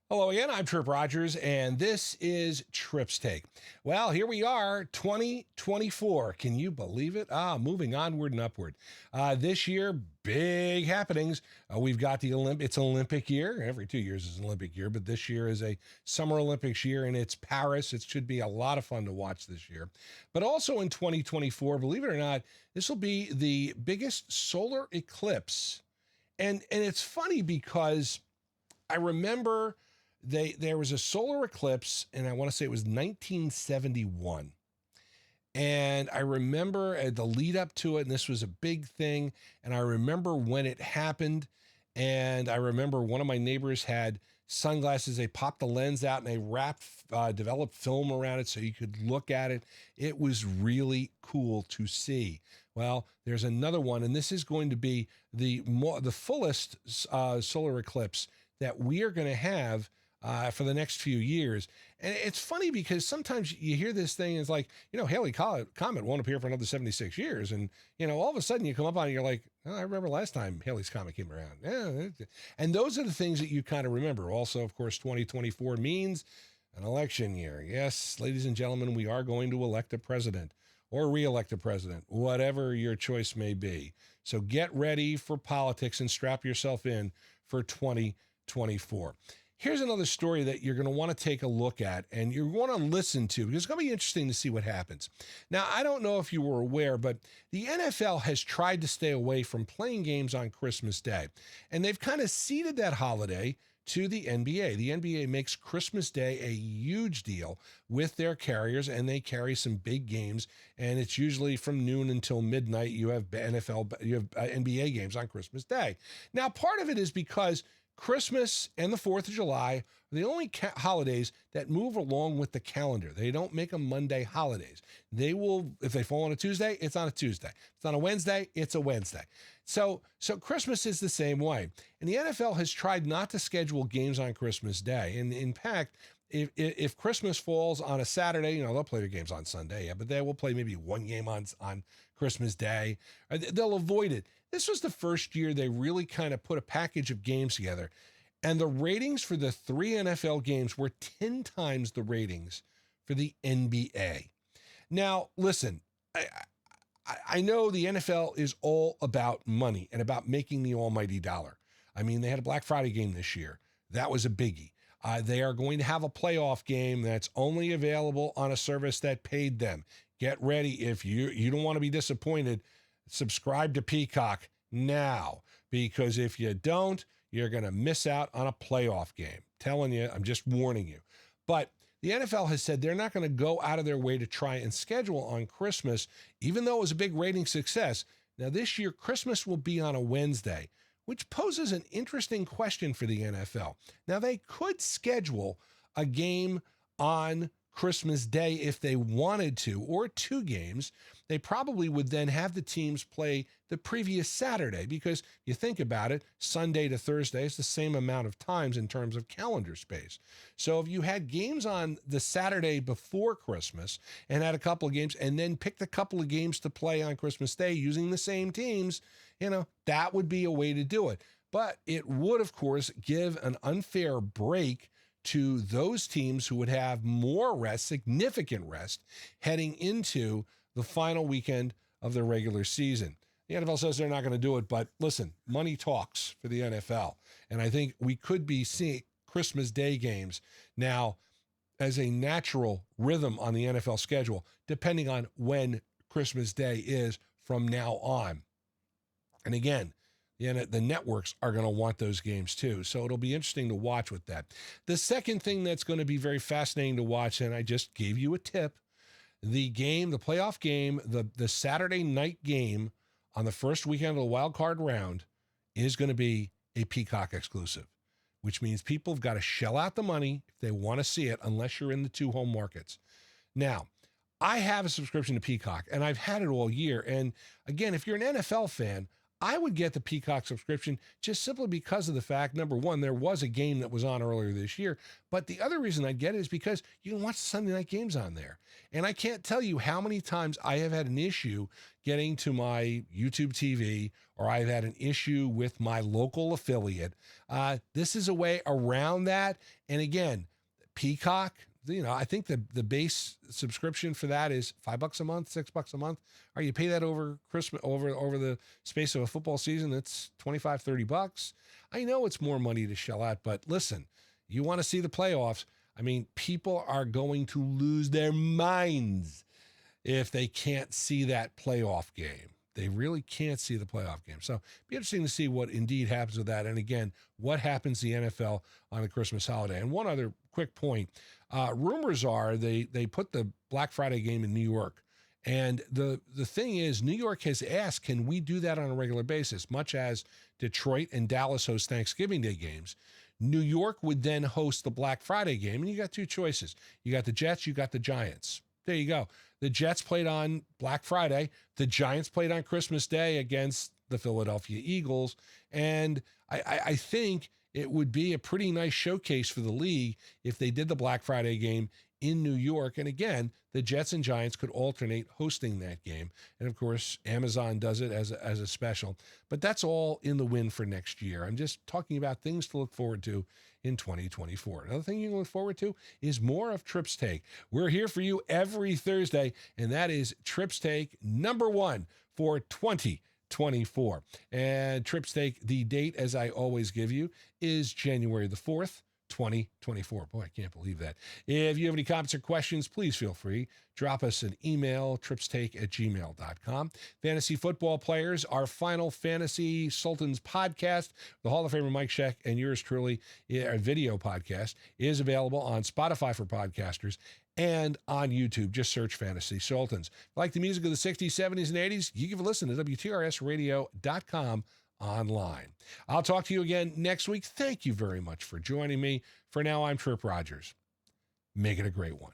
Hello again, I'm Tripp Rogers, and this is Tripp's Take. Well, here we are, 2024. Can you believe it? Moving onward and upward. This year, big happenings. We've got it's an Olympic year. Every 2 years is an Olympic year, but this year is a Summer Olympics year, and it's Paris. It should be a lot of fun to watch this year. But also in 2024, believe it or not, this will be the biggest solar eclipse. And it's funny because I remember there was a solar eclipse, and I want to say it was 1971. And I remember the lead up to it, and this was a big thing. And I remember when it happened, and I remember one of my neighbors had sunglasses. They popped the lens out and they developed film around it so you could look at it. It was really cool to see. Well, there's another one, and this is going to be the fullest solar eclipse that we are going to have for the next few years. And it's funny because sometimes you hear this thing, and it's like, Halley Comet won't appear for another 76 years. And, all of a sudden you come up on it, you're like, oh, I remember last time Halley's Comet came around. Yeah. And those are the things that you kind of remember. Also, of course, 2024 means an election year. Yes, ladies and gentlemen, we are going to elect a president or re-elect a president, whatever your choice may be. So get ready for politics and strap yourself in for 2024. Here's another story that you're going to want to take a look at and you want to listen to because it's going to be interesting to see what happens. Now, I don't know if you were aware, but the NFL has tried to stay away from playing games on Christmas Day, and they've kind of ceded that holiday to the NBA. The NBA makes Christmas Day a huge deal with their carriers, and they carry some big games, and it's usually from noon until midnight. You have NBA games on Christmas Day. Now, part of it is because Christmas and the 4th of July are the only holidays that move along with the calendar. They don't make them Monday holidays. They will, if they fall on a Tuesday, it's on a Tuesday. If it's on a Wednesday, it's a Wednesday. So Christmas is the same way. And the NFL has tried not to schedule games on Christmas Day. And in fact, if Christmas falls on a Saturday, they'll play their games on Sunday, but they will play maybe one game on Christmas Day. They'll avoid it. This was the first year they really kind of put a package of games together, and the ratings for the 3 NFL games were 10 times the ratings for the NBA. Now, listen, I know the NFL is all about money and about making the almighty dollar. I mean, they had a Black Friday game this year. That was a biggie. They are going to have a playoff game that's only available on a service that paid them. Get ready. If you don't want to be disappointed, subscribe to Peacock now, because if you don't, you're going to miss out on a playoff game. Telling you, I'm just warning you. But the NFL has said they're not going to go out of their way to try and schedule on Christmas, even though it was a big rating success. Now, this year, Christmas will be on a Wednesday, which poses an interesting question for the NFL. Now, they could schedule a game on Christmas Day if they wanted to, or 2 games. They probably would then have the teams play the previous Saturday, because you think about it, Sunday to Thursday is the same amount of times in terms of calendar space. So if you had games on the Saturday before Christmas and had a couple of games and then picked a couple of games to play on Christmas Day using the same teams, that would be a way to do it. But it would, of course, give an unfair break to those teams who would have more rest, significant rest, heading into the final weekend of their regular season. The NFL says they're not going to do it, but listen, money talks for the NFL. And I think we could be seeing Christmas Day games now as a natural rhythm on the NFL schedule, depending on when Christmas Day is from now on. And again, the networks are going to want those games too. So it'll be interesting to watch with that. The second thing that's going to be very fascinating to watch, and I just gave you a tip, the playoff game, the Saturday night game on the first weekend of the wild card round is going to be a Peacock exclusive, which means people have got to shell out the money if they want to see it, unless you're in the 2 home markets. Now, I have a subscription to Peacock, and I've had it all year. And again, if you're an NFL fan, I would get the Peacock subscription just simply because of the fact, number one, there was a game that was on earlier this year. But the other reason I'd get it is because you can watch the Sunday night games on there. And I can't tell you how many times I have had an issue getting to my YouTube TV, or I've had an issue with my local affiliate. This is a way around that. And again, Peacock, I think the base subscription for that is $5 a month, $6 a month. Or you pay that over Christmas, over the space of a football season, it's $25, $30. I know it's more money to shell out, but listen, you want to see the playoffs. I mean, people are going to lose their minds if they can't see that playoff game. They really can't see the playoff game. So it'll be interesting to see what indeed happens with that. And again, what happens to the NFL on the Christmas holiday. And one other quick point, rumors are they put the Black Friday game in New York. And the thing is, New York has asked, can we do that on a regular basis? Much as Detroit and Dallas host Thanksgiving Day games, New York would then host the Black Friday game. And you got two choices. You got the Jets, you got the Giants. There you go. The Jets played on Black Friday. The Giants played on Christmas Day against the Philadelphia Eagles. And I think it would be a pretty nice showcase for the league if they did the Black Friday game in New York. And again, the Jets and Giants could alternate hosting that game. And of course, Amazon does it as a special. But that's all in the win for next year. I'm just talking about things to look forward to in 2024. Another thing you can look forward to is more of Tripp's Take. We're here for you every Thursday, and that is Tripp's Take #1 for 2024. And Tripp's Take, the date, as I always give you, is January the 4th, 2024. Boy, I can't believe that. If you have any comments or questions, please feel free. Drop us an email, trippstake@gmail.com. Fantasy football players, our final Fantasy Sultans podcast, the Hall of Famer Mike Sheck and yours truly, our video podcast, is available on Spotify for podcasters and on YouTube. Just search Fantasy Sultans. If you like the music of the 60s, 70s, and 80s, you give a listen to WTRSradio.com online. I'll talk to you again next week. Thank you very much for joining me. For now, I'm Tripp Rogers. Make it a great one.